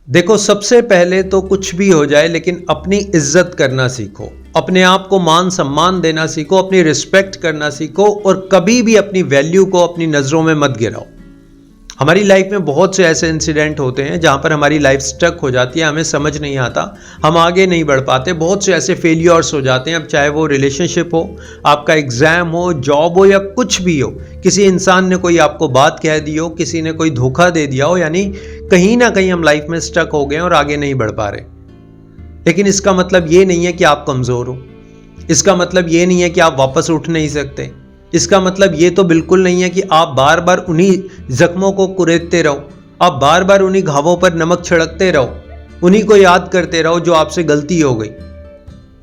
देखो, सबसे पहले तो कुछ भी हो जाए लेकिन अपनी इज्जत करना सीखो, अपने आप को मान सम्मान देना सीखो, अपनी रिस्पेक्ट करना सीखो और कभी भी अपनी वैल्यू को अपनी नज़रों में मत गिराओ। हमारी लाइफ में बहुत से ऐसे इंसिडेंट होते हैं जहाँ पर हमारी लाइफ स्टक हो जाती है, हमें समझ नहीं आता, हम आगे नहीं बढ़ पाते। बहुत से ऐसे फेलियर्स हो जाते हैं, अब चाहे वो रिलेशनशिप हो, आपका एग्ज़ाम हो, जॉब हो या कुछ भी हो। किसी इंसान ने कोई आपको बात कह दी हो, किसी ने कोई धोखा दे दिया हो, यानी कहीं ना कहीं हम लाइफ में स्टक हो गए और आगे नहीं बढ़ पा रहे। लेकिन इसका मतलब ये नहीं है कि आप कमज़ोर हो, इसका मतलब ये नहीं है कि आप वापस उठ नहीं सकते, इसका मतलब ये तो बिल्कुल नहीं है कि आप बार बार उन्हीं जख्मों को कुरेदते रहो, आप बार बार उन्हीं घावों पर नमक छिड़कते रहो, उन्हीं को याद करते रहो जो आपसे गलती हो गई,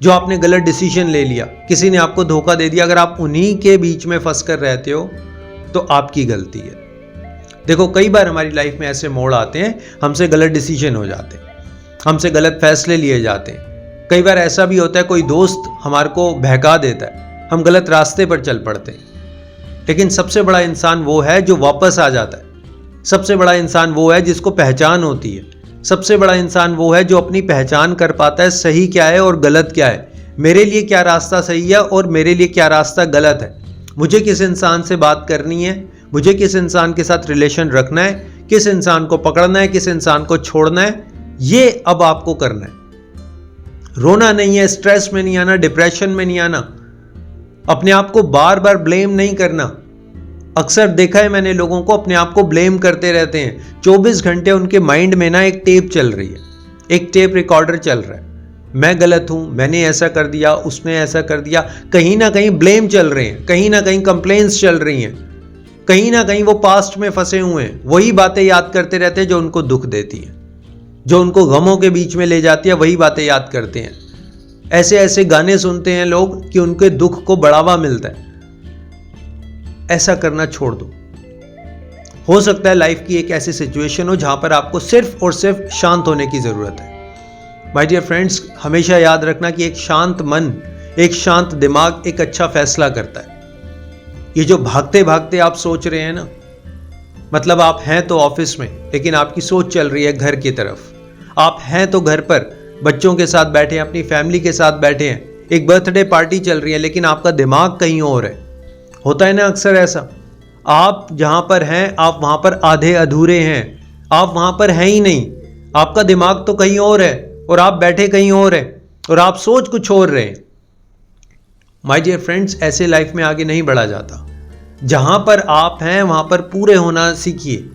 जो आपने गलत डिसीजन ले लिया, किसी ने आपको धोखा दे दिया। अगर आप उन्हीं के बीच में फंस कर रहते हो तो आपकी गलती है। देखो, कई बार हमारी लाइफ में ऐसे मोड़ आते हैं, हमसे गलत डिसीजन हो जाते हैं, हमसे गलत फैसले लिए जाते हैं। कई बार ऐसा भी होता है, कोई दोस्त हमारे को बहका देता है, हम गलत रास्ते पर चल पड़ते हैं। लेकिन सबसे बड़ा इंसान वो है जो वापस आ जाता है, सबसे बड़ा इंसान वो है जिसको पहचान होती है, सबसे बड़ा इंसान वो है जो अपनी पहचान कर पाता है सही क्या है और गलत क्या है, मेरे लिए क्या रास्ता सही है और मेरे लिए क्या रास्ता गलत है, मुझे किस इंसान से बात करनी है, मुझे किस इंसान के साथ रिलेशन रखना है, किस इंसान को पकड़ना है, किस इंसान को छोड़ना है, ये अब आपको करना है। रोना नहीं है, स्ट्रेस में नहीं आना, डिप्रेशन में नहीं आना, अपने आप को बार बार ब्लेम नहीं करना। अक्सर देखा है मैंने लोगों को अपने आप को ब्लेम करते रहते हैं, 24 घंटे उनके माइंड में ना एक टेप चल रही है, एक टेप रिकॉर्डर चल रहा है, मैं गलत हूं, मैंने ऐसा कर दिया, उसने ऐसा कर दिया। कहीं ना कहीं ब्लेम चल रहे हैं, कहीं ना कहीं कंप्लेंट्स चल रही हैं, कहीं ना कहीं वो पास्ट में फंसे हुए हैं, वही बातें याद करते रहते हैं जो उनको दुख देती हैं, जो उनको गमों के बीच में ले जाती है, वही बातें याद करते हैं। ऐसे ऐसे गाने सुनते हैं लोग कि उनके दुख को बढ़ावा मिलता है। ऐसा करना छोड़ दो। हो सकता है लाइफ की एक ऐसी सिचुएशन हो जहां पर आपको सिर्फ और सिर्फ शांत होने की जरूरत है। माय डियर फ्रेंड्स, हमेशा याद रखना कि एक शांत मन, एक शांत दिमाग एक अच्छा फैसला करता है। ये जो भागते भागते आप सोच रहे हैं ना, मतलब आप हैं तो ऑफिस में लेकिन आपकी सोच चल रही है घर की तरफ, आप हैं तो घर पर बच्चों के साथ बैठे हैं, अपनी फैमिली के साथ बैठे हैं, एक बर्थडे पार्टी चल रही है लेकिन आपका दिमाग कहीं और है। होता है ना अक्सर ऐसा, आप जहां पर हैं आप वहां पर आधे अधूरे हैं, आप वहां पर हैं ही नहीं, आपका दिमाग तो कहीं और है और आप बैठे कहीं और हैं और आप सोच कुछ और रहे हैं। माय डियर फ्रेंड्स, ऐसे लाइफ में आगे नहीं बढ़ा जाता। जहां पर आप हैं वहां पर पूरे होना सीखिए।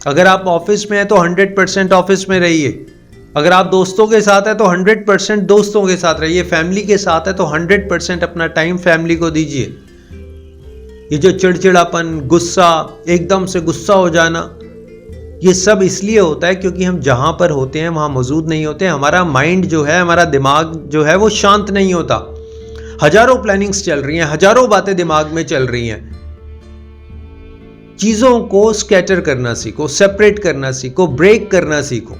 अगर आप ऑफिस में हैं तो 100% ऑफिस में रहिए, अगर आप दोस्तों के साथ हैं तो 100% दोस्तों के साथ रहिए, फैमिली के साथ है तो 100% अपना टाइम फैमिली को दीजिए। ये जो चिड़चिड़ापन, गुस्सा, एकदम से गुस्सा हो जाना, ये सब इसलिए होता है क्योंकि हम जहां पर होते हैं वहां मौजूद नहीं होते। हमारा माइंड जो है, हमारा दिमाग जो है वो शांत नहीं होता। हजारों प्लानिंग्स चल रही हैं, हजारों बातें दिमाग में चल रही हैं। चीजों को स्कैटर करना सीखो, सेपरेट करना सीखो, ब्रेक करना सीखो।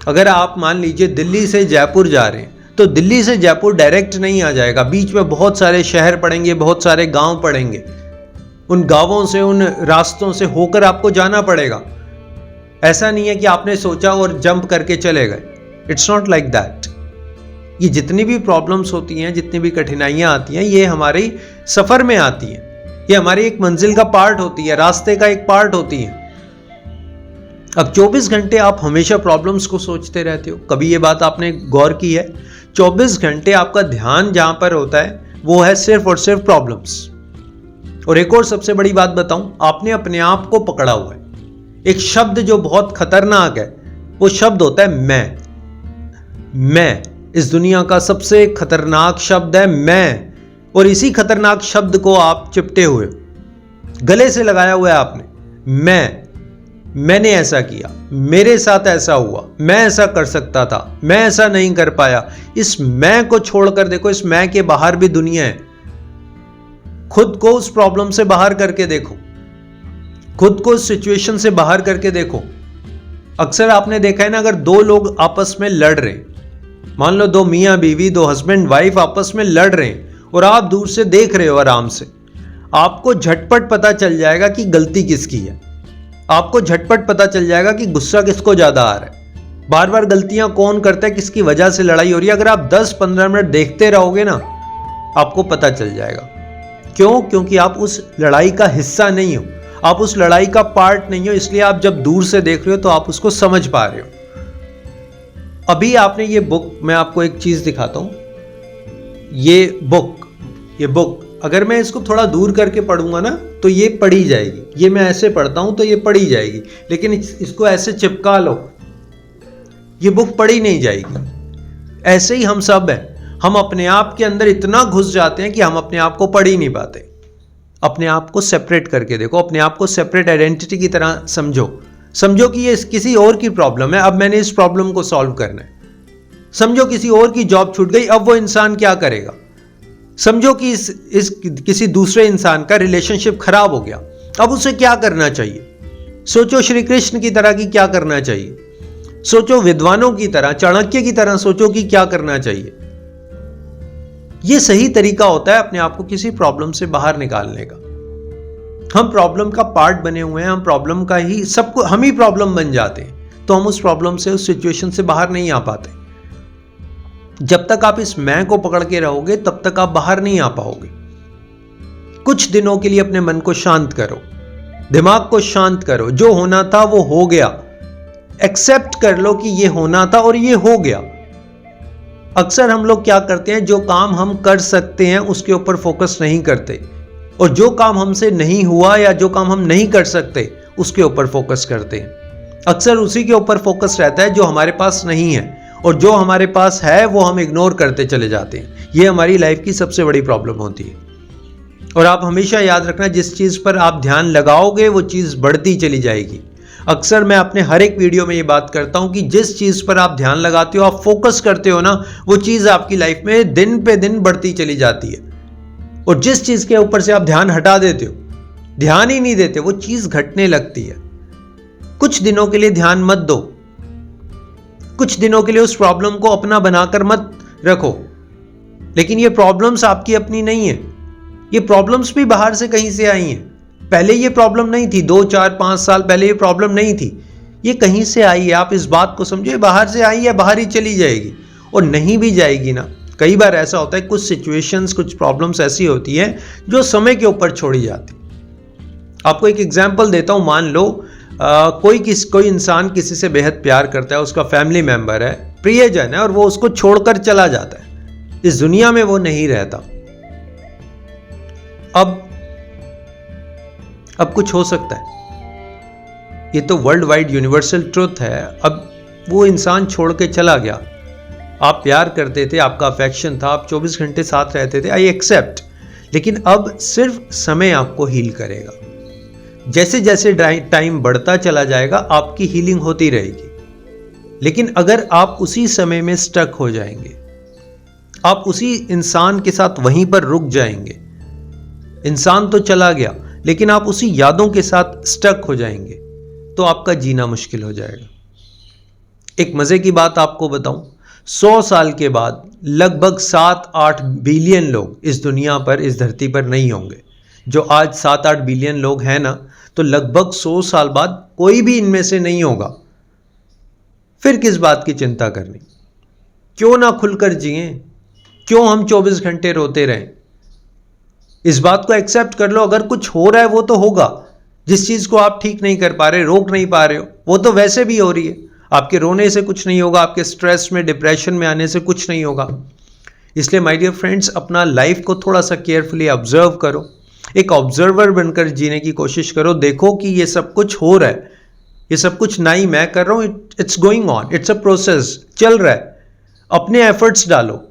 अगर आप मान लीजिए दिल्ली से जयपुर जा रहे हैं तो दिल्ली से जयपुर डायरेक्ट नहीं आ जाएगा, बीच में बहुत सारे शहर पड़ेंगे, बहुत सारे गांव पड़ेंगे, उन गांवों से, उन रास्तों से होकर आपको जाना पड़ेगा। ऐसा नहीं है कि आपने सोचा और जंप करके चले गए। It's not like that. ये जितनी भी प्रॉब्लम्स होती हैं, जितनी भी कठिनाइयां आती हैं, ये हमारे सफर में आती हैं, ये हमारी एक मंजिल का पार्ट होती है, रास्ते का एक पार्ट होती है। अब 24 घंटे आप हमेशा प्रॉब्लम्स को सोचते रहते हो, कभी ये बात आपने गौर की है? 24 घंटे आपका ध्यान जहां पर होता है वो है सिर्फ और सिर्फ प्रॉब्लम्स। और एक और सबसे बड़ी बात बताऊं, आपने अपने आप को पकड़ा हुआ है। एक शब्द जो बहुत खतरनाक है, वो शब्द होता है मैं। इस दुनिया का सबसे खतरनाक शब्द है मैं, और इसी खतरनाक शब्द को आप चिपटे हुए हो, गले से लगाया हुआ है आपने। मैंने ऐसा किया, मेरे साथ ऐसा हुआ, मैं ऐसा कर सकता था, मैं ऐसा नहीं कर पाया। इस मैं को छोड़कर देखो, इस मैं के बाहर भी दुनिया है। खुद को उस प्रॉब्लम से बाहर करके देखो, खुद को उस सिचुएशन से बाहर करके देखो। अक्सर आपने देखा है ना, अगर दो लोग आपस में लड़ रहे हैं, मान लो दो मियां बीवी, दो हस्बैंड वाइफ आपस में लड़ रहे हैं और आप दूर से देख रहे हो आराम से, आपको झटपट पता चल जाएगा कि गलती किसकी है, आपको झटपट पता चल जाएगा कि गुस्सा किसको ज्यादा आ रहा है। बार बार गलतियां कौन करता है, किसकी वजह से लड़ाई हो रही है। अगर आप 10-15 मिनट देखते रहोगे ना, आपको पता चल जाएगा। क्यों? क्योंकि आप उस लड़ाई का हिस्सा नहीं हो, आप उस लड़ाई का पार्ट नहीं हो, इसलिए आप जब दूर से देख रहे हो तो आप उसको समझ पा रहे हो। अभी आपने ये बुक, मैं आपको एक चीज दिखाता हूं, ये बुक अगर मैं इसको थोड़ा दूर करके पढ़ूंगा ना तो ये पढ़ी जाएगी। ये मैं ऐसे पढ़ता हूं तो ये पढ़ी जाएगी, लेकिन इसको ऐसे चिपका लो, ये बुक पढ़ी नहीं जाएगी। ऐसे ही हम सब हैं, हम अपने आप के अंदर इतना घुस जाते हैं कि हम अपने आप को पढ़ ही नहीं पाते। अपने आप को सेपरेट करके देखो, अपने आप को सेपरेट आइडेंटिटी की तरह समझो कि ये किसी और की प्रॉब्लम है, अब मैंने इस प्रॉब्लम को सॉल्व करना है। समझो किसी और की जॉब छूट गई, अब वो इंसान क्या करेगा। समझो कि इस किसी दूसरे इंसान का रिलेशनशिप खराब हो गया, अब उसे क्या करना चाहिए। सोचो श्री कृष्ण की तरह कि क्या करना चाहिए, सोचो विद्वानों की तरह, चाणक्य की तरह सोचो कि क्या करना चाहिए। यह सही तरीका होता है अपने आप को किसी प्रॉब्लम से बाहर निकालने का। हम प्रॉब्लम का पार्ट बने हुए हैं, हम प्रॉब्लम का ही सबको, हम ही प्रॉब्लम बन जाते हैं, तो हम उस प्रॉब्लम से, उस सिचुएशन से बाहर नहीं आ पाते। जब तक आप इस मैं को पकड़ के रहोगे तब तक आप बाहर नहीं आ पाओगे। कुछ दिनों के लिए अपने मन को शांत करो, दिमाग को शांत करो। जो होना था वो हो गया, एक्सेप्ट कर लो कि ये होना था और ये हो गया। अक्सर हम लोग क्या करते हैं, जो काम हम कर सकते हैं उसके ऊपर फोकस नहीं करते, और जो काम हमसे नहीं हुआ या जो काम हम नहीं कर सकते उसके ऊपर फोकस करते हैं। अक्सर उसी के ऊपर फोकस रहता है जो हमारे पास नहीं है, और जो हमारे पास है वो हम इग्नोर करते चले जाते हैं। ये हमारी लाइफ की सबसे बड़ी प्रॉब्लम होती है। और आप हमेशा याद रखना, जिस चीज़ पर आप ध्यान लगाओगे वो चीज़ बढ़ती चली जाएगी। अक्सर मैं अपने हर एक वीडियो में ये बात करता हूं कि जिस चीज़ पर आप ध्यान लगाते हो, आप फोकस करते हो ना, वो चीज़ आपकी लाइफ में दिन पे दिन बढ़ती चली जाती है। और जिस चीज़ के ऊपर से आप ध्यान हटा देते हो, ध्यान ही नहीं देते, वो चीज़ घटने लगती है। कुछ दिनों के लिए ध्यान मत दो, कुछ दिनों के लिए उस प्रॉब्लम को अपना बनाकर मत रखो, लेकिन ये प्रॉब्लम्स आपकी अपनी नहीं है। ये प्रॉब्लम्स भी बाहर से कहीं से आई हैं। पहले ये प्रॉब्लम नहीं थी, 2, 4, 5 साल पहले ये प्रॉब्लम नहीं थी, ये कहीं से आई है। आप इस बात को समझिए, बाहर से आई है, बाहर ही चली जाएगी। और नहीं भी जाएगी ना, कई बार ऐसा होता है, कुछ सिचुएशंस, कुछ प्रॉब्लम्स ऐसी होती हैं जो समय के ऊपर छोड़ी जाती। आपको एक एग्जाम्पल देता हूं। मान लो कोई इंसान किसी से बेहद प्यार करता है, उसका फैमिली मेंबर है, प्रियजन है, और वो उसको छोड़कर चला जाता है, इस दुनिया में वो नहीं रहता। अब कुछ हो सकता है, ये तो वर्ल्ड वाइड यूनिवर्सल ट्रुथ है। अब वो इंसान छोड़ के चला गया, आप प्यार करते थे, आपका अफेक्शन था, आप 24 घंटे साथ रहते थे, आई एक्सेप्ट, लेकिन अब सिर्फ समय आपको हील करेगा। जैसे जैसे टाइम बढ़ता चला जाएगा आपकी हीलिंग होती रहेगी। लेकिन अगर आप उसी समय में स्टक हो जाएंगे, आप उसी इंसान के साथ वहीं पर रुक जाएंगे, इंसान तो चला गया लेकिन आप उसी यादों के साथ स्टक हो जाएंगे, तो आपका जीना मुश्किल हो जाएगा। एक मजे की बात आपको बताऊं, 100 साल के बाद लगभग 7-8 बिलियन लोग इस दुनिया पर, इस धरती पर नहीं होंगे। जो आज 7-8 बिलियन लोग हैं ना, तो लगभग 100 साल बाद कोई भी इनमें से नहीं होगा। फिर किस बात की चिंता करनी? क्यों ना खुलकर जिएं? क्यों हम 24 घंटे रोते रहें? इस बात को एक्सेप्ट कर लो, अगर कुछ हो रहा है वो तो होगा। जिस चीज को आप ठीक नहीं कर पा रहे, रोक नहीं पा रहे हो, वो तो वैसे भी हो रही है। आपके रोने से कुछ नहीं होगा, आपके स्ट्रेस में, डिप्रेशन में आने से कुछ नहीं होगा। इसलिए माय डियर फ्रेंड्स, अपना लाइफ को थोड़ा सा केयरफुली ऑब्जर्व करो, एक ऑब्जर्वर बनकर जीने की कोशिश करो। देखो कि ये सब कुछ हो रहा है, ये सब कुछ ना ही मैं कर रहा हूं, it's going on, it's a process, चल रहा है। अपने एफर्ट्स डालो,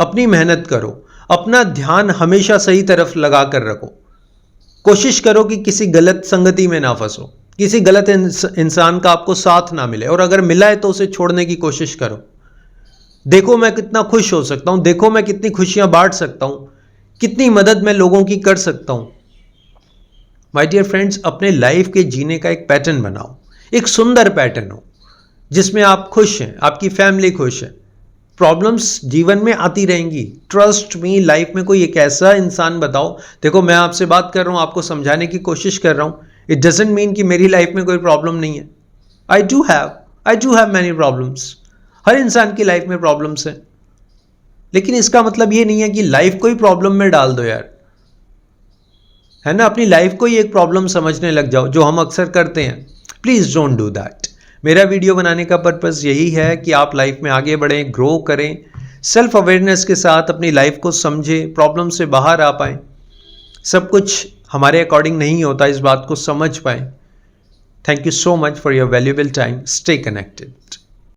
अपनी मेहनत करो, अपना ध्यान हमेशा सही तरफ लगा कर रखो। कोशिश करो कि किसी गलत संगति में ना फंसो, किसी गलत इंसान का आपको साथ ना मिले, और अगर मिला है तो उसे छोड़ने की कोशिश करो। देखो मैं कितना खुश हो सकता हूं, देखो मैं कितनी खुशियां बांट सकता हूं, कितनी मदद मैं लोगों की कर सकता हूं। माय डियर फ्रेंड्स, अपने लाइफ के जीने का एक पैटर्न बनाओ, एक सुंदर पैटर्न हो जिसमें आप खुश हैं, आपकी फैमिली खुश है। प्रॉब्लम्स जीवन में आती रहेंगी, ट्रस्ट मी। लाइफ में कोई एक ऐसा इंसान बताओ, देखो मैं आपसे बात कर रहा हूं, आपको समझाने की कोशिश कर रहा हूं, इट डजंट मीन कि मेरी लाइफ में कोई प्रॉब्लम नहीं है। I do have, I do have many problems. हर इंसान की लाइफ में प्रॉब्लम्स हैं, लेकिन इसका मतलब ये नहीं है कि लाइफ को ही प्रॉब्लम में डाल दो यार, है ना। अपनी लाइफ को ही एक प्रॉब्लम समझने लग जाओ, जो हम अक्सर करते हैं। Please don't do that. मेरा वीडियो बनाने का पर्पस यही है कि आप लाइफ में आगे बढ़ें, ग्रो करें, सेल्फ अवेयरनेस के साथ अपनी लाइफ को समझें, प्रॉब्लम से बाहर आ पाएं। सब कुछ हमारे अकॉर्डिंग नहीं होता, इस बात को समझ पाएं। Thank you so much for your valuable time. Stay connected.